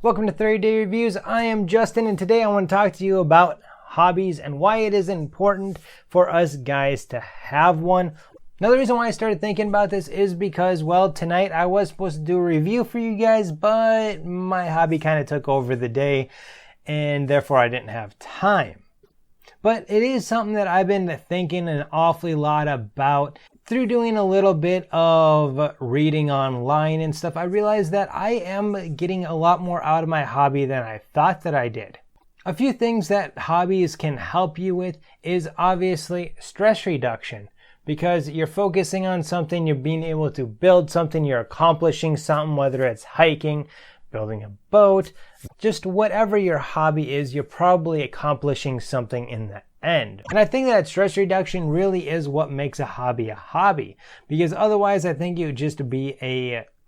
Welcome to 30 Day Reviews. I am Justin, and today I want to talk to you about hobbies and why it is important for us guys to have one. Now, the reason why I started thinking about this is because, well, tonight I was supposed to do a review for you guys, but my hobby kind of took over the day, and therefore I didn't have time. But it is something that I've been thinking an awfully lot about. Through doing a little bit of reading online and stuff, I realized that I am getting a lot more out of my hobby than I thought that I did. A few things that hobbies can help you with is obviously stress reduction, because you're focusing on something, you're being able to build something, you're accomplishing something, whether it's hiking, building a boat, just whatever your hobby is, you're probably accomplishing something in the end. And I think that stress reduction really is what makes a hobby, because otherwise I think it would just be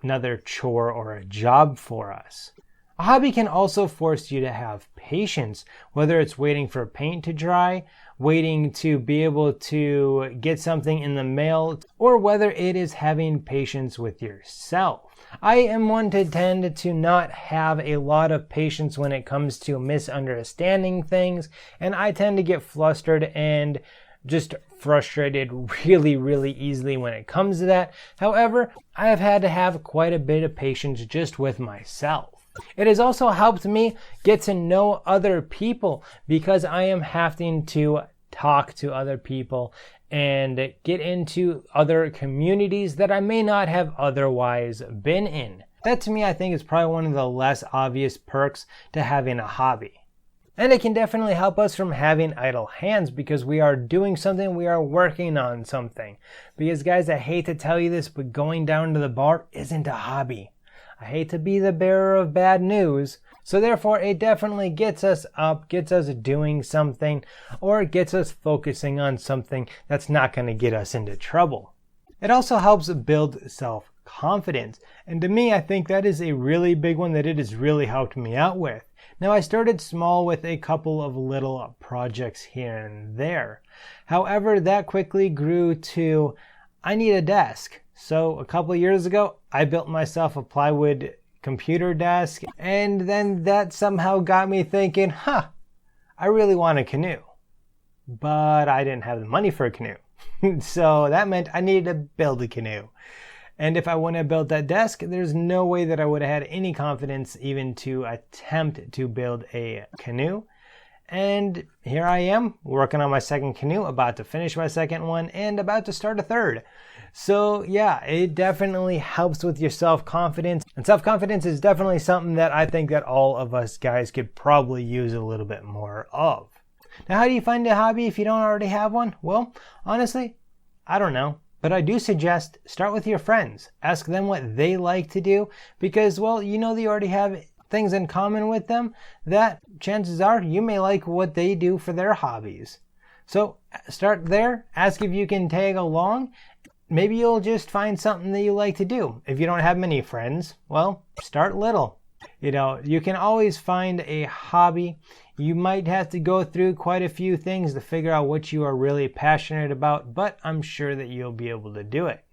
another chore or a job for us. A hobby can also force you to have patience, whether it's waiting for paint to dry, waiting to be able to get something in the mail, or whether it is having patience with yourself. I am one to tend to not have a lot of patience when it comes to misunderstanding things, and I tend to get flustered and just frustrated really easily when it comes to that. However, I have had to have quite a bit of patience just with myself. It has also helped me get to know other people, because I am having to talk to other people and get into other communities that I may not have otherwise been in. That, to me, I think is probably one of the less obvious perks to having a hobby. And it can definitely help us from having idle hands, because we are doing something, we are working on something. Because guys, I hate to tell you this, but going down to the bar isn't a hobby. I hate to be the bearer of bad news, so therefore it definitely gets us up, gets us doing something, or gets us focusing on something that's not going to get us into trouble. It also helps build self-confidence, and to me I think that is a really big one that it has really helped me out with. Now, I started small with a couple of little projects here and there. However, that quickly grew to, I need a desk. So a couple of years ago, I built myself a plywood computer desk, and then that somehow got me thinking, I really want a canoe. But I didn't have the money for a canoe. So that meant I needed to build a canoe. And if I wouldn't have built that desk, there's no way that I would have had any confidence even to attempt to build a canoe. And here I am, working on my second canoe, about to finish my second one, and about to start a third. So yeah, it definitely helps with your self-confidence. And self-confidence is definitely something that I think that all of us guys could probably use a little bit more of. Now, how do you find a hobby if you don't already have one? Well, honestly, I don't know. But I do suggest start with your friends. Ask them what they like to do, because, well, you know, they already have things in common with them that chances are you may like what they do for their hobbies. So start there, ask if you can tag along. Maybe you'll just find something that you like to do. If you don't have many friends, well, start little. You know, you can always find a hobby. You might have to go through quite a few things to figure out what you are really passionate about, but I'm sure that you'll be able to do it.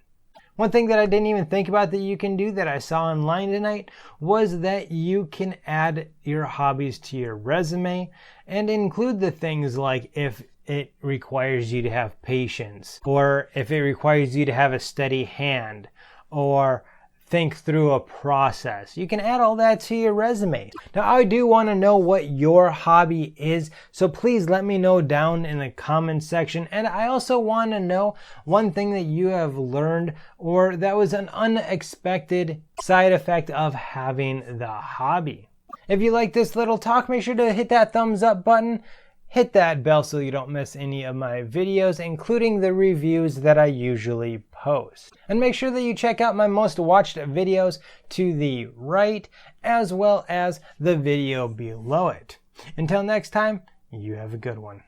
One thing that I didn't even think about that you can do that I saw online tonight was that you can add your hobbies to your resume and include the things like if it requires you to have patience, or if it requires you to have a steady hand, or think through a process. You can add all that to your resume. Now, I do want to know what your hobby is, so please let me know down in the comments section. And I also want to know one thing that you have learned, or that was an unexpected side effect of having the hobby. If you like this little talk, make sure to hit that thumbs up button. Hit that bell so you don't miss any of my videos, including the reviews that I usually post. And make sure that you check out my most watched videos to the right, as well as the video below it. Until next time, you have a good one.